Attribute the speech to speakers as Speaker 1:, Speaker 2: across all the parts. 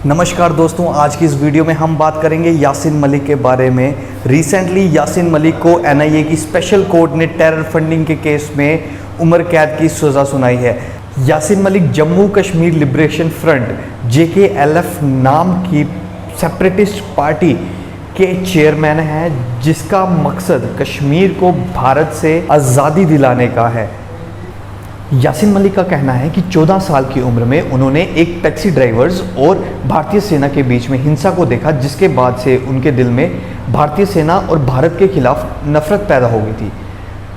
Speaker 1: नमस्कार दोस्तों, आज की इस वीडियो में हम बात करेंगे यासीन मलिक के बारे में। रिसेंटली यासीन मलिक को एनआईए की स्पेशल कोर्ट ने टेरर फंडिंग के केस में उम्र कैद की सज़ा सुनाई है। Yasin Malik Jammu Kashmir liberation front JKLF नाम की सेपरेटिस्ट पार्टी के चेयरमैन हैं, जिसका मकसद कश्मीर को भारत से आज़ादी दिलाने का है। यासीन मलिक का कहना है कि 14 साल की उम्र में उन्होंने एक टैक्सी ड्राइवर्स और भारतीय सेना के बीच में हिंसा को देखा, जिसके बाद से उनके दिल में भारतीय सेना और भारत के खिलाफ नफरत पैदा हो गई थी।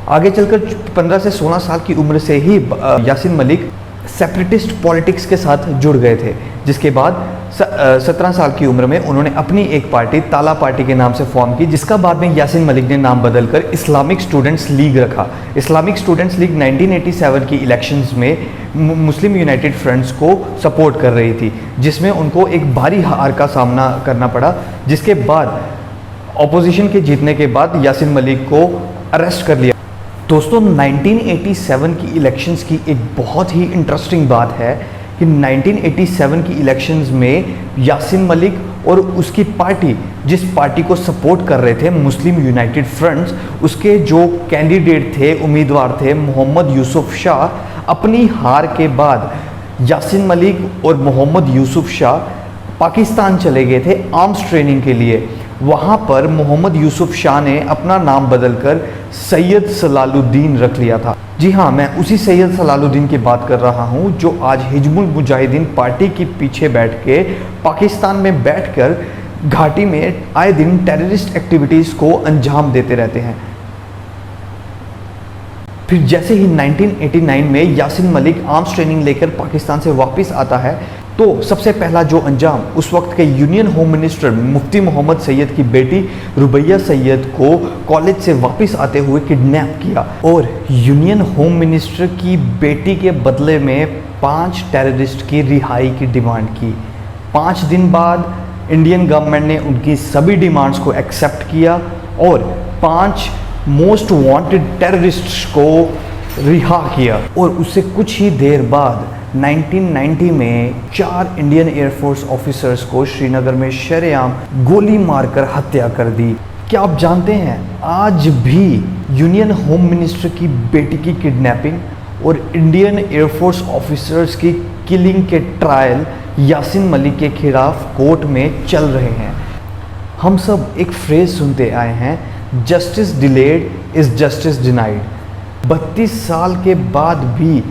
Speaker 1: आगे चलकर 15 से 16 साल की उम्र से ही यासीन मलिक सेपरेटिस्ट पॉलिटिक्स के साथ जुड़ गए थे, जिसके बाद 17 साल की उम्र में उन्होंने अपनी एक पार्टी ताला पार्टी के नाम से फॉर्म की, जिसका बाद में यासीन मलिक ने नाम बदलकर इस्लामिक स्टूडेंट्स लीग रखा। इस्लामिक स्टूडेंट्स लीग 1987 की इलेक्शंस में मुस्लिम यूनाइटेड फ्रंट्स को सपोर्ट कर रही थी, जिसमें उनको एक भारी हार का सामना करना पड़ा, जिसके बाद ऑपोजिशन के जीतने के बाद यासीन मलिक को अरेस्ट कर लिया। दोस्तों, 1987 की इलेक्शंस की एक बहुत ही इंटरेस्टिंग बात है कि 1987 की इलेक्शंस में यासीन मलिक और उसकी पार्टी, जिस पार्टी को सपोर्ट कर रहे थे मुस्लिम यूनाइटेड फ्रंट्स, उसके जो कैंडिडेट थे, उम्मीदवार थे मोहम्मद यूसुफ शाह, अपनी हार के बाद यासीन मलिक और मोहम्मद यूसुफ शाह पाकिस्तान चले गए थे आर्म्स ट्रेनिंग के लिए। वहाँ पर मोहम्मद यूसुफ शाह ने अपना नाम बदलकर सैयद सलालुद्दीन रख लिया था। जी हाँ, मैं उसी सैयद सलालुद्दीन की बात कर रहा हूँ जो आज हिजबुल मुजाहिदीन पार्टी के पीछे बैठ के पाकिस्तान में बैठकर घाटी में आए दिन टेररिस्ट एक्टिविटीज़ को अंजाम देते रहते हैं। फिर जैसे ही 1989 में यासीन मलिक आर्म्स ट्रेनिंग लेकर पाकिस्तान से वापस आता है, तो सबसे पहला जो अंजाम उस वक्त के यूनियन होम मिनिस्टर मुफ्ती मोहम्मद सैयद की बेटी रुबैया सैयद को कॉलेज से वापस आते हुए किडनैप किया और यूनियन होम मिनिस्टर की बेटी के बदले में 5 टेररिस्ट की रिहाई की डिमांड की। 5 दिन बाद इंडियन गवर्नमेंट ने उनकी सभी डिमांड्स को एक्सेप्ट किया और 5 मोस्ट वांटेड टेररिस्ट्स को रिहा किया। और उससे कुछ ही देर बाद 1990 में 4 इंडियन एयरफोर्स ऑफिसर्स को श्रीनगर में शरेआम गोली मारकर हत्या कर दी। क्या आप जानते हैं, आज भी यूनियन होम मिनिस्टर की बेटी की किडनैपिंग और इंडियन एयरफोर्स ऑफिसर्स की किलिंग के ट्रायल यासीन मलिक के खिलाफ कोर्ट में चल रहे हैं। हम सब एक फ्रेज सुनते आए हैं, justice delayed is justice denied. 32 साल के बाद भी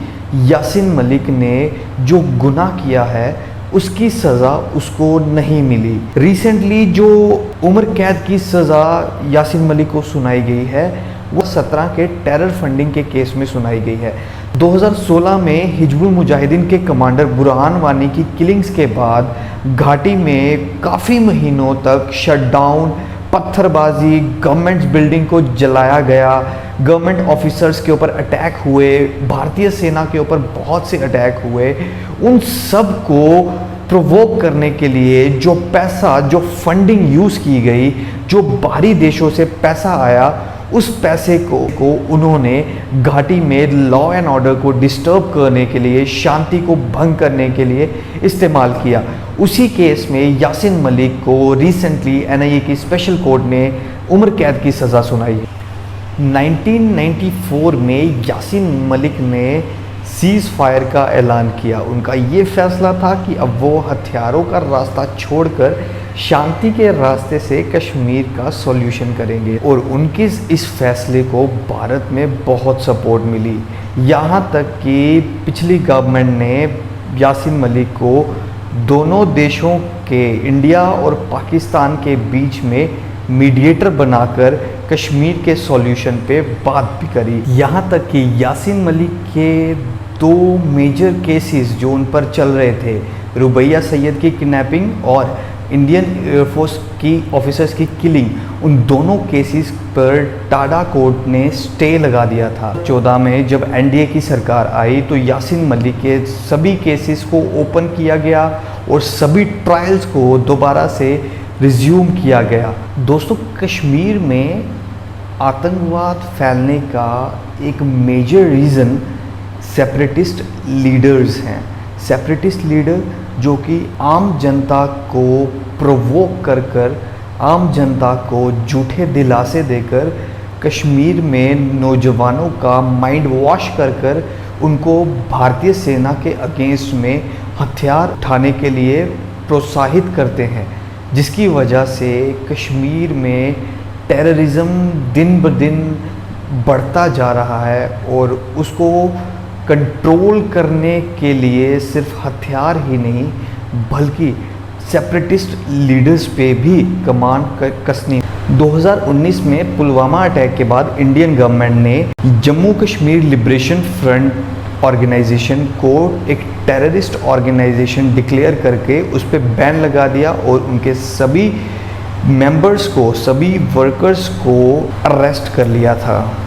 Speaker 1: यासीन मलिक ने जो गुनाह किया है उसकी सज़ा उसको नहीं मिली। रिसेंटली जो उम्र कैद की सज़ा यासीन मलिक को सुनाई गई है वो 17 के टेरर फंडिंग के केस में सुनाई गई है। 2016 में हिजबुल मुजाहिदीन के कमांडर बुरहान वानी की किलिंग्स के बाद घाटी में काफ़ी महीनों तक शटडाउन, पत्थरबाजी, गवर्नमेंट बिल्डिंग को जलाया गया, गवर्नमेंट ऑफिसर्स के ऊपर अटैक हुए, भारतीय सेना के ऊपर बहुत से अटैक हुए। उन सब को प्रोवोक करने के लिए जो पैसा, जो फंडिंग यूज़ की गई, जो बाहरी देशों से पैसा आया, उस पैसे को उन्होंने घाटी में लॉ एंड ऑर्डर को डिस्टर्ब करने के लिए, शांति को भंग करने के लिए इस्तेमाल किया। उसी केस में यासीन मलिक को रिसेंटली एनआईए की स्पेशल कोर्ट ने उम्र कैद की सज़ा सुनाई है। 1994 में यासीन मलिक ने सीज़ फायर का ऐलान किया। उनका ये फैसला था कि अब वो हथियारों का रास्ता छोड़कर शांति के रास्ते से कश्मीर का सॉल्यूशन करेंगे और उनके इस फैसले को भारत में बहुत सपोर्ट मिली। यहाँ तक कि पिछली गवर्नमेंट ने यासीन मलिक को दोनों देशों के, इंडिया और पाकिस्तान के बीच में मीडिएटर बनाकर कश्मीर के सॉल्यूशन पे बात भी करी। यहाँ तक कि यासीन मलिक के 2 मेजर केसेस जो उन पर चल रहे थे, रुबैया सैयद की किडनैपिंग और इंडियन एयरफोर्स की ऑफिसर्स की किलिंग, उन दोनों केसेस पर टाडा कोर्ट ने स्टे लगा दिया था। 14 में जब एनडीए की सरकार आई तो यासीन मलिक के सभी केसेस को ओपन किया गया और सभी ट्रायल्स को दोबारा से रिज्यूम किया गया। दोस्तों, कश्मीर में आतंकवाद फैलने का एक मेजर रीज़न सेपरेटिस्ट लीडर्स हैं। सेपरेटिस्ट लीडर जो कि आम जनता को प्रोवोक कर कर, आम जनता को झूठे दिलासे देकर कश्मीर में नौजवानों का माइंड वॉश कर कर उनको भारतीय सेना के अगेंस्ट में हथियार उठाने के लिए प्रोत्साहित करते हैं, जिसकी वजह से कश्मीर में टेररिज्म दिन ब दिन बढ़ता जा रहा है और उसको कंट्रोल करने के लिए सिर्फ हथियार ही नहीं बल्कि सेपरेटिस्ट लीडर्स पे भी कमान कसनी। 2019 में पुलवामा अटैक के बाद इंडियन गवर्नमेंट ने Jammu Kashmir liberation front organisation को एक टेररिस्ट ऑर्गेनाइजेशन डिक्लेयर करके उस पर बैन लगा दिया और उनके सभी मेंबर्स को, सभी वर्कर्स को अरेस्ट कर लिया था।